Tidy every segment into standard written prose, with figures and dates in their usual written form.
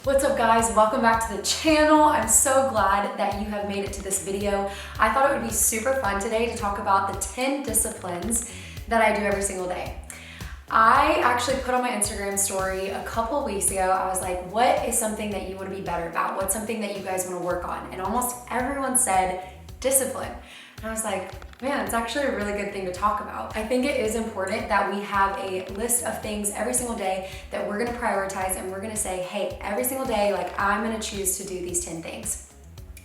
What's up guys, welcome back to the channel. I'm so glad that you have made it to this video. I thought it would be super fun today to talk about the 10 disciplines that I do every single day. I actually put on my Instagram story a couple weeks ago, I was like, what is something that you want to be better about? What's something that you guys want to work on? And almost everyone said discipline. And I was like, man, it's actually a really good thing to talk about. I think it is important that we have a list of things every single day that we're gonna prioritize, and we're gonna say, hey, every single day, like I'm gonna choose to do these 10 things,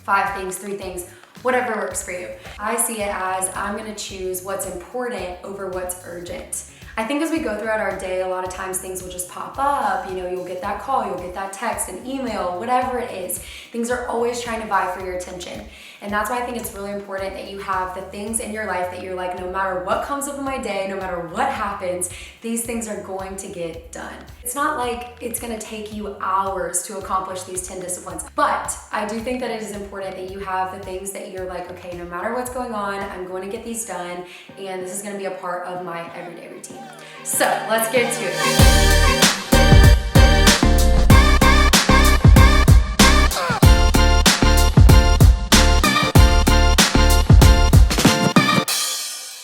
5 things, 3 things, whatever works for you. I see it as I'm gonna choose what's important over what's urgent. I think as we go throughout our day, a lot of times things will just pop up. You know, you'll get that call, you'll get that text, an email, whatever it is. Things are always trying to vie for your attention. And that's why I think it's really important that you have the things in your life that you're like, no matter what comes up in my day, no matter what happens, these things are going to get done. It's not like it's gonna take you hours to accomplish these 10 disciplines, but I do think that it is important that you have the things that you're like, okay, no matter what's going on, I'm going to get these done, and this is gonna be a part of my everyday routine. So let's get to it.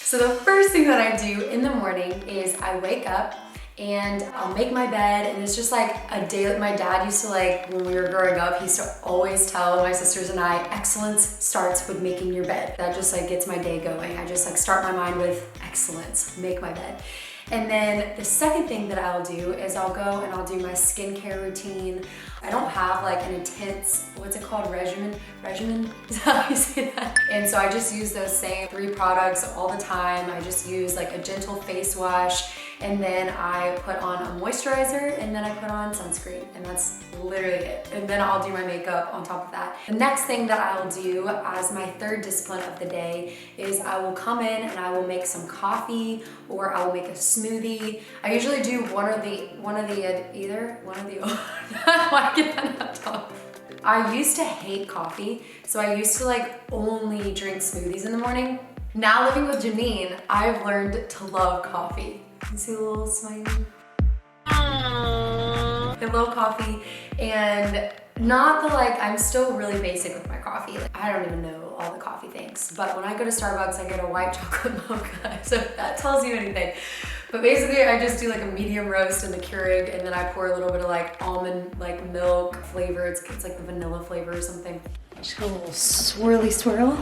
So the first thing that I do in the morning is I wake up and I'll make my bed, and it's just like a day that my dad used to, like when we were growing up, he used to always tell my sisters and I, excellence starts with making your bed. That just like gets my day going. I just like start my mind with excellence, make my bed. And then the second thing that I'll do is I'll go and I'll do my skincare routine. I don't have like an intense, what's it called, regimen? Is that how you say that? And so I just use those same 3 products all the time. I just use like a gentle face wash, and then I put on a moisturizer, and then I put on sunscreen, and that's literally it. And then I'll do my makeup on top of that. The next thing that I'll do as my third discipline of the day is I will come in and I will make some coffee, or I will make a smoothie. I usually do one or the Why can't I not talk? I used to hate coffee, so I used to like only drink smoothies in the morning. Now living with Janine, I've learned to love coffee. You see a little smiley? I love coffee, and not the like, I'm still really basic with my coffee. Like, I don't even know all the coffee things, but when I go to Starbucks, I get a white chocolate mocha, so if that tells you anything. But basically, I just do like a medium roast in the Keurig, and then I pour a little bit of like almond, like milk flavor. It's like the vanilla flavor or something. Just a little swirly swirl.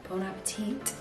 Bon appetit.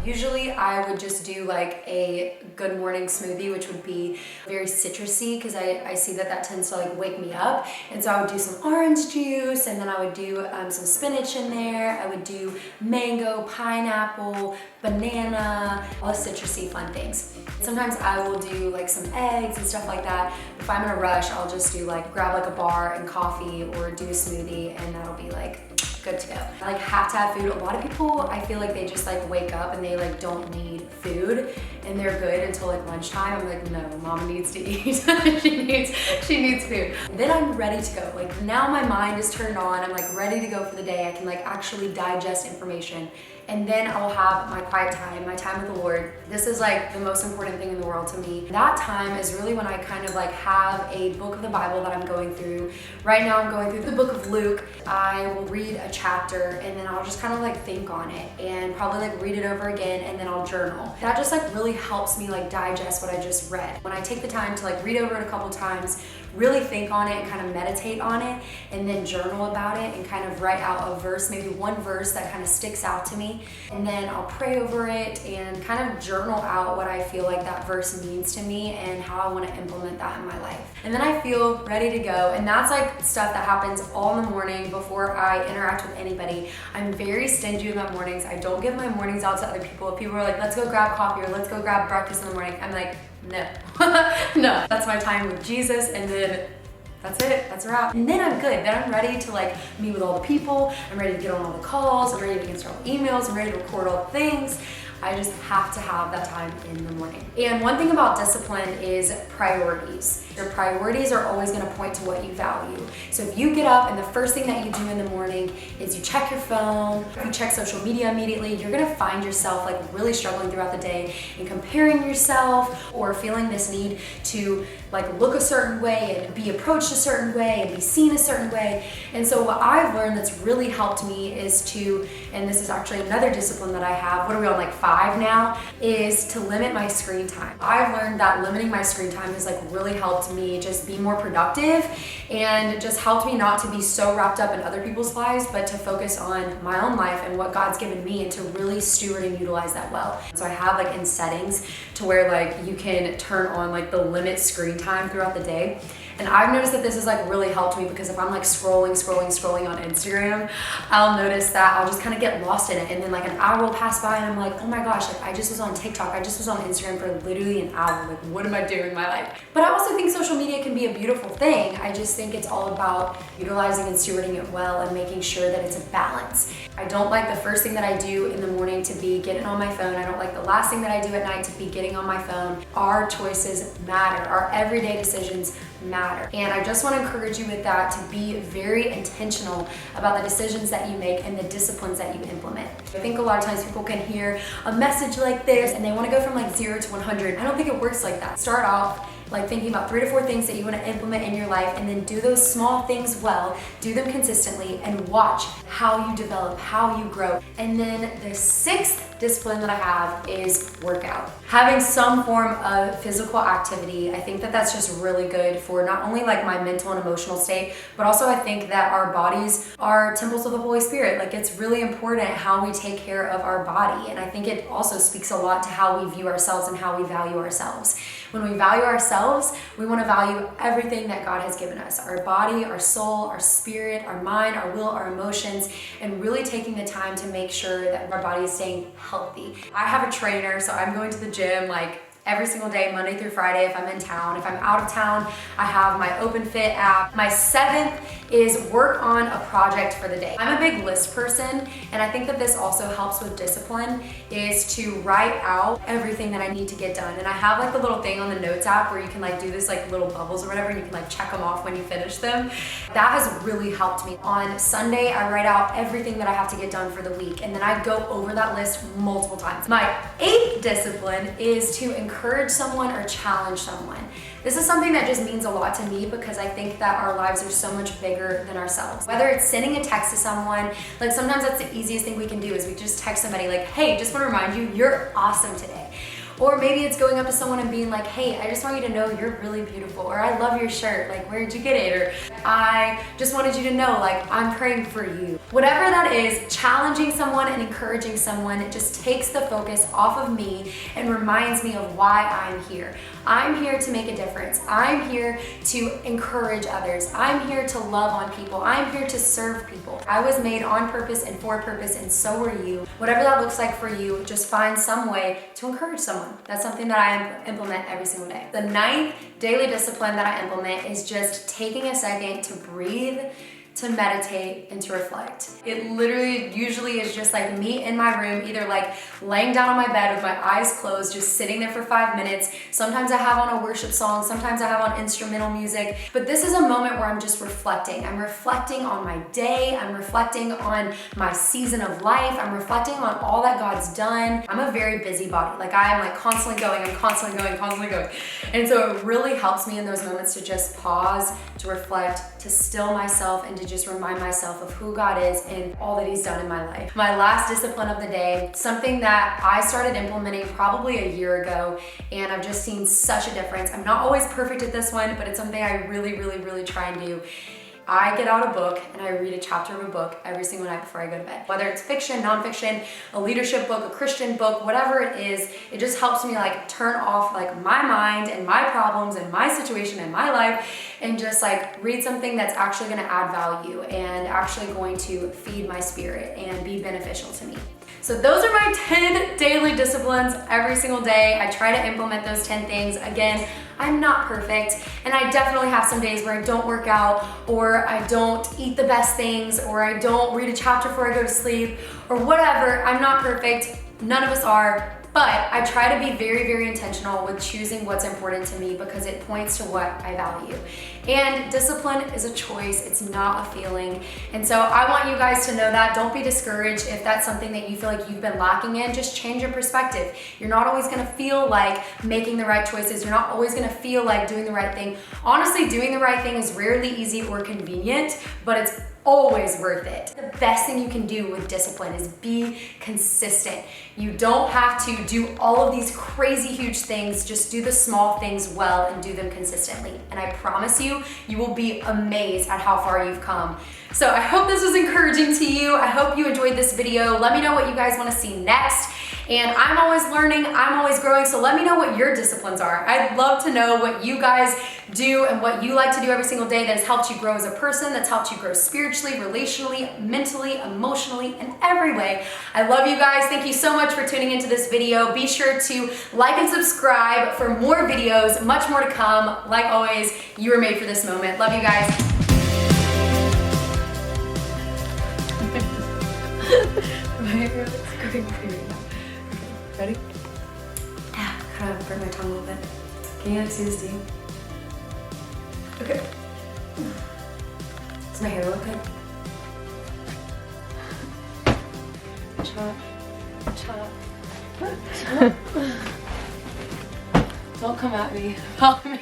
Usually I would just do like a good morning smoothie, which would be very citrusy, because I see that tends to like wake me up. And so I would do some orange juice, and then I would do some spinach in there. I would do mango, pineapple, banana, all the citrusy fun things. Sometimes I will do like some eggs and stuff like that. If I'm in a rush, I'll just do like, grab like a bar and coffee, or do a smoothie, and that'll be like good to go. I like have to have food. A lot of people, I feel like they just like wake up and they like don't need food, and they're good until like lunchtime. I'm like, no, mama needs to eat. she needs food. Then I'm ready to go. Like now my mind is turned on. I'm like ready to go for the day. I can like actually digest information. And then I will have my quiet time, my time with the Lord. This is like the most important thing in the world to me. That time is really when I kind of like have a book of the Bible that I'm going through. Right now I'm going through the book of Luke. I will read a chapter, and then I'll just kind of like think on it, and probably like read it over again, and then I'll journal. That just like really helps me like digest what I just read. When I take the time to like read over it a couple times, really think on it and kind of meditate on it, and then journal about it and kind of write out a verse, maybe one verse that kind of sticks out to me, and then I'll pray over it and kind of journal out what I feel like that verse means to me and how I want to implement that in my life. And then I feel ready to go, and that's like stuff that happens all in the morning before I interact with anybody. I'm very stingy with my mornings. I don't give my mornings out to other people. If people are like, let's go grab coffee, or let's go grab breakfast in the morning, I'm like, no. No, that's my time with Jesus, and then that's it, that's a wrap. And then I'm good, then I'm ready to like meet with all the people, I'm ready to get on all the calls, I'm ready to answer all the emails, I'm ready to record all the things. I just have to have that time in the morning. And one thing about discipline is priorities. Your priorities are always gonna point to what you value. So if you get up and the first thing that you do in the morning is you check your phone, you check social media immediately, you're gonna find yourself like really struggling throughout the day and comparing yourself or feeling this need to like look a certain way and be approached a certain way and be seen a certain way. And so what I've learned that's really helped me is to, and this is actually another discipline that I have, what are we on, like 5 now, is to limit my screen time. I've learned that limiting my screen time has like really helped me just be more productive and just helped me not to be so wrapped up in other people's lives, but to focus on my own life and what God's given me and to really steward and utilize that well. So I have like in settings to where like you can turn on like the limit screen time throughout the day. And I've noticed that this has like really helped me because if I'm like scrolling on Instagram, I'll notice that I'll just kind of get lost in it. And then like an hour will pass by and I'm like, oh my gosh, like I just was on TikTok. I just was on Instagram for literally an hour. Like what am I doing in my life? But I also think social media can be a beautiful thing. I just think it's all about utilizing and stewarding it well and making sure that it's a balance. I don't like the first thing that I do in the morning to be getting on my phone. I don't like the last thing that I do at night to be getting on my phone. Our choices matter. Our everyday decisions matter. And I just want to encourage you with that to be very intentional about the decisions that you make and the disciplines that you implement. I think a lot of times people can hear a message like this and they want to go from like 0 to 100. I don't think it works like that. Start off like thinking about 3 to 4 things that you want to implement in your life and then do those small things well, do them consistently and watch how you develop, how you grow. And then the 6th discipline that I have is workout. Having some form of physical activity, I think that that's just really good for not only like my mental and emotional state, but also I think that our bodies are temples of the Holy Spirit. Like it's really important how we take care of our body. And I think it also speaks a lot to how we view ourselves and how we value ourselves. When we value ourselves, we want to value everything that God has given us, our body, our soul, our spirit, our mind, our will, our emotions, and really taking the time to make sure that our body is staying healthy. I have a trainer, so I'm going to the gym like every single day, Monday through Friday if I'm in town. If I'm out of town, I have my OpenFit app. My 7th is work on a project for the day. I'm a big list person, and I think that this also helps with discipline, is to write out everything that I need to get done. And I have like the little thing on the notes app where you can like do this like little bubbles or whatever, and you can like check them off when you finish them. That has really helped me. On Sunday, I write out everything that I have to get done for the week, and then I go over that list multiple times. My 8th discipline is to encourage someone or challenge someone. This is something that just means a lot to me because I think that our lives are so much bigger than ourselves. Whether it's sending a text to someone, like sometimes that's the easiest thing we can do is we just text somebody like, hey, just want to remind you, you're awesome today. Or maybe it's going up to someone and being like, hey, I just want you to know you're really beautiful, or I love your shirt, like where'd you get it? Or I just wanted you to know, like I'm praying for you. Whatever that is, challenging someone and encouraging someone, it just takes the focus off of me and reminds me of why I'm here. I'm here to make a difference. I'm here to encourage others. I'm here to love on people. I'm here to serve people. I was made on purpose and for purpose, and so were you. Whatever that looks like for you, just find some way to encourage someone. That's something that I implement every single day. The 9th daily discipline that I implement is just taking a second to breathe, to meditate, and to reflect. It literally usually is just like me in my room, either like laying down on my bed with my eyes closed, just sitting there for 5 minutes. Sometimes I have on a worship song, sometimes I have on instrumental music, but this is a moment where I'm just reflecting. I'm reflecting on my day, I'm reflecting on my season of life, I'm reflecting on all that God's done. I'm a very busybody. Like I am like constantly going, I'm constantly going. And so it really helps me in those moments to just pause, to reflect, to still myself, and to just remind myself of who God is and all that He's done in my life. My last discipline of the day, something that I started implementing probably a year ago, and I've just seen such a difference. I'm not always perfect at this one, but it's something I really try and do. I get out a book and I read a chapter of a book every single night before I go to bed. Whether it's fiction, nonfiction, a leadership book, a Christian book, whatever it is, it just helps me like turn off like my mind and my problems and my situation and my life and just like read something that's actually gonna add value and actually going to feed my spirit and be beneficial to me. So those are my 10 daily disciplines every single day. I try to implement those 10 things. Again, I'm not perfect, and I definitely have some days where I don't work out, or I don't eat the best things, or I don't read a chapter before I go to sleep, or whatever. I'm not perfect, None of us are. But I try to be very, very intentional with choosing what's important to me because it points to what I value. And discipline is a choice, it's not a feeling. And so I want you guys to know that. Don't be discouraged if that's something that you feel like you've been lacking in. Just change your perspective. You're not always gonna feel like making the right choices. You're not always gonna feel like doing the right thing. Honestly, doing the right thing is rarely easy or convenient, but it's always worth it. The best thing you can do with discipline is be consistent. You don't have to do all of these crazy huge things, just do the small things well and do them consistently. And I promise you, you will be amazed at how far you've come. So I hope this was encouraging to you. I hope you enjoyed this video. Let me know what you guys want to see next. And I'm always learning, I'm always growing, so let me know what your disciplines are. I'd love to know what you guys do and what you like to do every single day that has helped you grow as a person, that's helped you grow spiritually, relationally, mentally, emotionally, in every way. I love you guys. Thank you so much for tuning into this video. Be sure to like and subscribe for more videos, much more to come. Like always, you were made for this moment. Love you guys. My hair looks great for you right now. Okay, ready? Ah, kind of burn my tongue a little bit. Can you like see the steam? Okay. Does my hair look good? Chop, chop, chop. Don't come at me. Follow me.